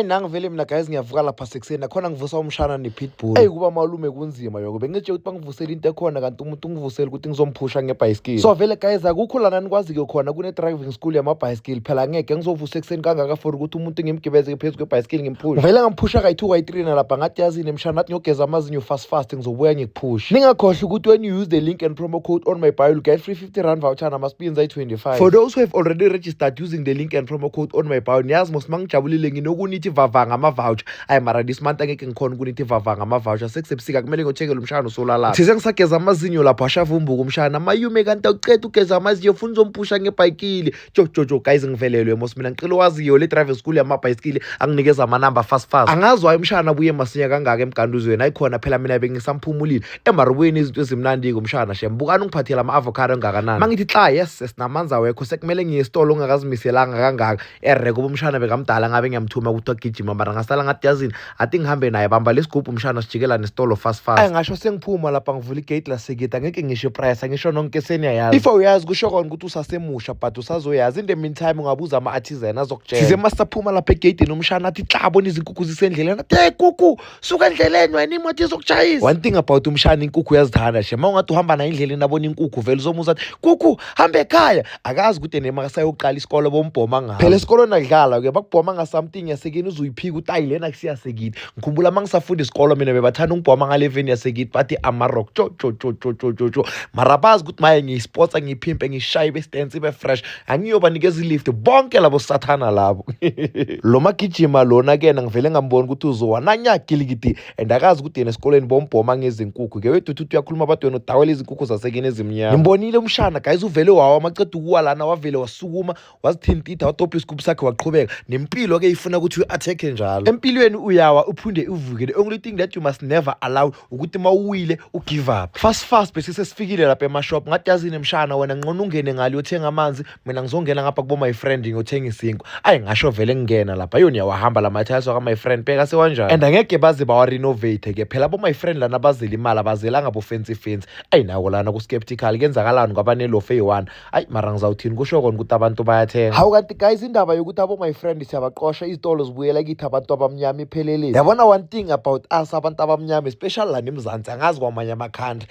Nangivele mina guys ngiyavuka lapha sekuseni nakhona ngivusa umshana ne-pitbull. Kuba malume kunzima yoko. Bengitshela ukuthi bangivusele into ekhona kanti umuntu ungivusela ukuthi ngizomphusha ngebhayisikili. So vele guys akukho lana nikwazi-ke khona kune-driving school yamabhayisikili. Phela ngeke ngizovusa ekuseni kangaka for ukuthi umuntu ngimgibeze phezu kwebhayisikili ngimphushe. Vele ngamphusha kayi-2 kayi-3 nalapha ngathi yazini emshana nathi ngiyogeza amazinyo fast ngizobuya ngikuphushe. Ningakhohlwa ukuthi when you use the link and promo code on my bio you get free 50 rand voucher nama-spins ayi-25. For those who have already registered using the link and promo code on my bio niyazi mos mangijabulile nginokunithi vavanga ama-voucher. Mara this month angeke ngikhona ukunithi vavanga ama-voucher sekusebusika kumele ngiyocheckela umshana usolalapha. Thize ngisageza amazinyo lapho ashavumbuka umshana mayume kanti awuceda ugeza amazinyo funa uzompusha ngebhayikili. Jojo guys ngivelelwe mos mina ngicela waziyo le driving school yamabhayisikili anginikeza amanamba fast. Angazi waye umshana buye masinya kangaka emganduzweni ayikhona phela mina bengisamphumulile emarubweni izinto ezimnandi kumshana shembukani ungiphathela ama-avocado engakanani. Mangithi xa yes sinamanza wekho sekumele ngiye esitolo ungakazimiselanga kangaka ereko bomshana bekamdala ngabe ngiyamthuma ukuthi agijima mara ngasala ngathi yazini athi ngihambe naye bamba lesigubhu umshana sijikela nesitolo fast. Ngasho sengiphuma lapha ngivula igate lasekita ngeke ngisho price ngisho nonke seniyayazi. If uyazi kusho kona ukuthi usasemusha but usazoyazi in the meantime ungabuza ama-artisan azokutshela. Size masaphuma lapha egate nomshana athi xa bona izinkukhu zisendleleni athi hey kuku suka endleleni wena imoto izokutshayisa. One thing about umshana inkukhu uyazithanda she mawungathi uhamba nayo endleleni abona inkukhu vele uzomuza athi kuku hamba ekhaya akazi ukuthi nema sayoqala isikole bombhoma ngayo. Phela isikole nakudlala ke bakubhoma nga something yasekini uzuyiphika uthi ayilena kusiyasekini. Ngikhumbula mangisafunda isikole mina bebathanda ungibhoma nga11 yasekini bathi ama-rock cho mara bazi ukuthi maye ngiyisports ngiyiphimpe ngishaya bestance ibe fresh angiyobanikeza ilift bonke labo sathana labo. Lo magijima lona ke ngivele ngambona ukuthi uzowananya gilikidi and akazi ukuthi yena esikoleni bombhoma ngezinkukhu ke wethu uthi uyakhuluma abantu wena udawela izinkukhu zasekini ezimnyama. Ngimbonile umshana guys uvele wawa amaceda ukuwa lana wavele wasukuma wazithintitha watopha isigubhu sakhe waqhubeka nempilo ke ifuna ukuthi uyi-attack njalo. Empilweni uyawa uphinde uvuke. The only thing that you must never allow ukuthi mawuwile ugive up. Fast bese sesifikile lapha emashop ngathi yazini emshana wena ngqona ungene ngale uyothenga amanzi mina ngizongena ngapha kubo my friend ngiyothenga isinkwa. Ngasho vele ngingena lapha yona yawahamba la mathayisi waka my friend pheka sewanjani and angeke baze bawa renovate ke phela bo my friend lana bazela imali abazelanga bo fancy nawo lana ku skeptical kenzakalani kwabanelof eyi1 mara ngizawuthini kusho kona ukuthi abantu bayathenga. Hawu kanti guys indaba yokuthi abo my friend siyabaqosha izitolo zibuyela kithi abantu abamnyama iphelele. Yabona one thing about us abantu abamnyama especially la eMzansi angazi kwamanye amakhanda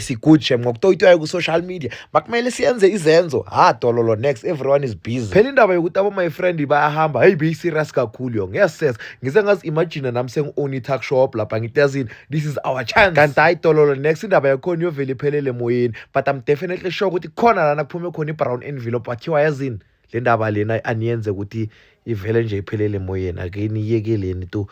si-good shame ngokutoyitoya ku social media bakumele siyenze izenzo dololo next everyone is busy. Phela indaba yokuthi abo my friend bayahamba be serious kakhulu yo ngiyasesa ngize ngazi imagine nami sengi-own i-tuck shop lapha ngithi yazini this is our chance kanti dololo next indaba yakhona yovele iphelele emoyeni but I'm definitely sure ukuthi khona lana kuphume khona i-brown envelope athiwa yazini le ndaba lena aniyenze ukuthi ivele nje iphelele emoyeni ake niyekeleni tu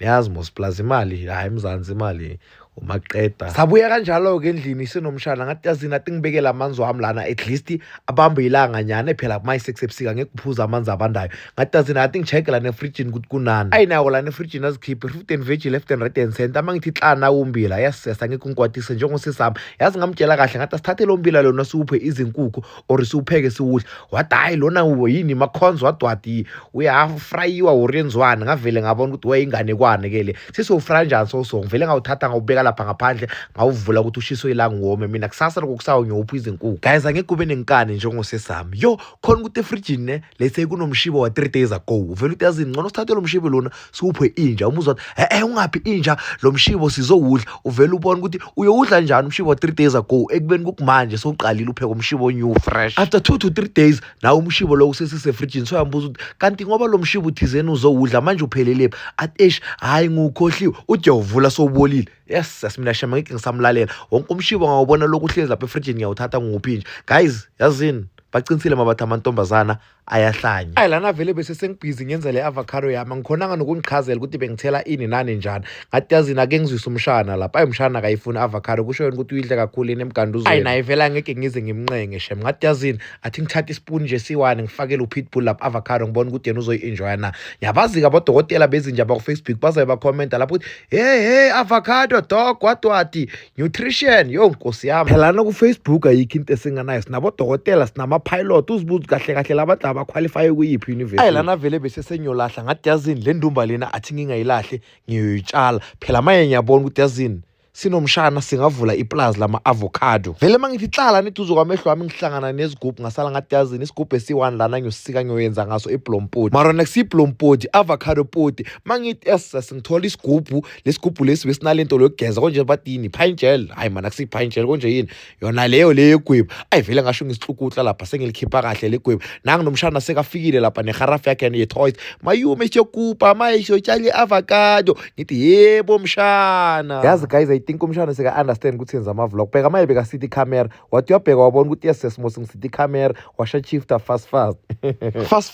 niyazi mos plus imali hayi eMzansi imali umaqeda. Sabuya kanjalo ke endlini sinomshana ngathi yazini athi ngibekela amanzi wami lana at least abambe ilanga nyane phela kuma 6 ebusika ngeke kuphuza amanzi abandayo. Ngathi yazini athi ngicheck la ne-fridge ukuthi kunani. Nawo la ne-fridge azikhiphe fruit and veg left and right and center mangithi xana umbila yasesa ngeke ngikwatise njengosisami yazi ngamtshela kahle ngathi asithathe lo mbila lona siuphe izinkukhu or siupheke siwudle wathi hayi lona yini makhonzo wadwati uyafryiwa orenziwana ngavele ngabona ukuthi wayingane kwane ke le sisofry njani so ngivele ngawuthatha ngawubeka lapha ngaphandle ngawuvula ukuthi ushiso ilanga ngome mina kusasa lokusawo ngiyopha izinkukhu. Guys angeke kube nenkani njengosesami yo khona ukuthi efridge ne lethe kunomshibo wa 3 days ago uvela uthi yazini ngcono sithathe lo mshibo lona siuphe inja umuzwa wathi ungaphi inja lo mshibo sizowudla uvela ubona ukuthi uyowudla njani umshibo wa 3 days ago ekubeni kukumanje soqalile upheka umshibo new fresh after 2 to 3 days nawo umshibo lo usesise fridge so yambuza ukuthi kanti ngoba lo mshibo uthizeni uzowudla manje uphelele athi hayi ngukhohliwe uthi uyavula sobolile. Yes mina shema ngeke ngisamlalela wonke umshibo ngawubona lokhu uhlezi lapha efridge ngiyawuthatha nguphinje guys yazini bacinisile mabathi amantombazana ayahlanya. Lana vele bese sengibhizi ngenza le avocado yami ngikhonanga nokungichazela ukuthi bengithela ini nani njani ngathi yazini ake ngizwisa umshana lapha umshana akayifuna avocado kusho yena ukuthi uyidle kakhulu enemganduzweni naye vele angeke ngize ngimncenge shem ngathi yazini athi ngithatha ispoon nje siwane ngifakele upitbull lapha avocado ngibona ukuthi yena uzoyi-enjoya na. Yabazi ke abodokotela bezinja ba ku Facebook bazabe bakhomenta lapho ukuthi hey avocado dog what nutrition yo nkosi yami phela na ku Facebook ayikho into esinganayo sinabodokotela sinama-pilot uzibuza kahle labantu abaqualify kuyiphi university. Lana vele bese senyolahla ngathi yazini le ndumba lena athi ngingayilahle ngiyoyitshala phela maye ngiyabona ukuthi yazini sinomshana singavula iplazi lama-avocado. Vele mangithi hlala niduze kwamehlo wami ngihlangana nezigubhu ngasala ngathi yazini isigubhu esi-1 lana ngiyosika ngiyoyenza ngaso iblompoti. Mara nakusiblompoti, avocado poti. Mangithi singithola isigubhu, lesigubhu lesi besinalento lokugeza konje bathini pine gel. Hayi man akusi-pine gel konje yini? Yona leyo yegwebu. Ayi vele ngasho ngisihlukutla lapha sengilikhipha kahle legwebu. Nangu nomshana sekafikile lapha neharafu yakhe ye-toys. Mayume siyokupa, siyotshala i-avocado. Ngithi yebo mshana. Yazi guys, I think umshana seka-understand ukuthi yenza ama-vlog. Bheka maye beka-city camera. Wathi uyabheka wabona ukuthi yes sesimo singi-city camera. Washa-shifta fast.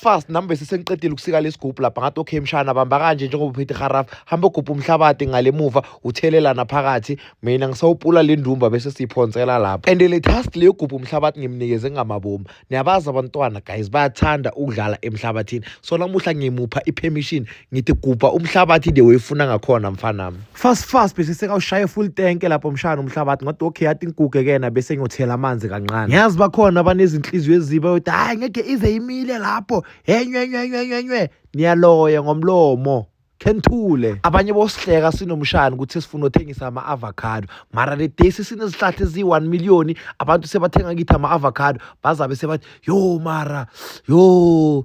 Fast nami bese sengiqedile ukusika lesigubhu lapha ngathi okay mshana bamba kanje njengoba uphethe iharafu. Hamba ugubha umhlabathi ngale muva uthelelana phakathi. Mina ngisawupula le ndumba bese siyiphonsela lapha. And le task leyo gubha umhlabathi ngimnikeze ngamabomu. Niyabazi abantwana guys bayathanda ukudlala emhlabathini. So namuhla ngimupha i-permission ngithi gubha umhlabathi the way ufuna ngakhona mfanami. Fast bese sekawushaya full tank lapho umshana umhlabathi ngathi okay yathi inkuke kena bese ngiyothela amanzi kancane. Ngiyazi bakhona abanezinhliziyo eziba uthi hayi ngeke ize imile lapho. Nywe niyaloya ngomlomo. Kenthule abanye bosihleka sinomshana ukuthi sifuna uthengisa ama-avocado mara le day sinezihlahla ezi-1 million abantu sebathenga kithi ama-avocado bazabe sebathi yo mara yo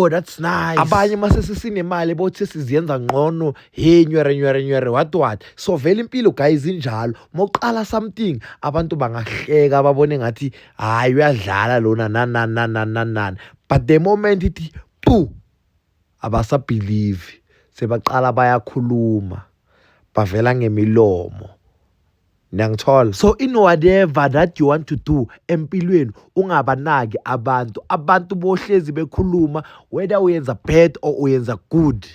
that's nice. Abanye mase sisinemali bothi siziyenza ngcono nywere what. So vele impilo guys injalo moqala something abantu bangahleka babone ngathi hayi uyadlala lona nani but the moment ithi pu abasabelieve sebaqala bayakhuluma bavela ngemilomo. Niyangithola? So in whatever that you want to do empilweni ungabanaki abantu bohlezi bekhuluma whether uyenza bad or uyenza good.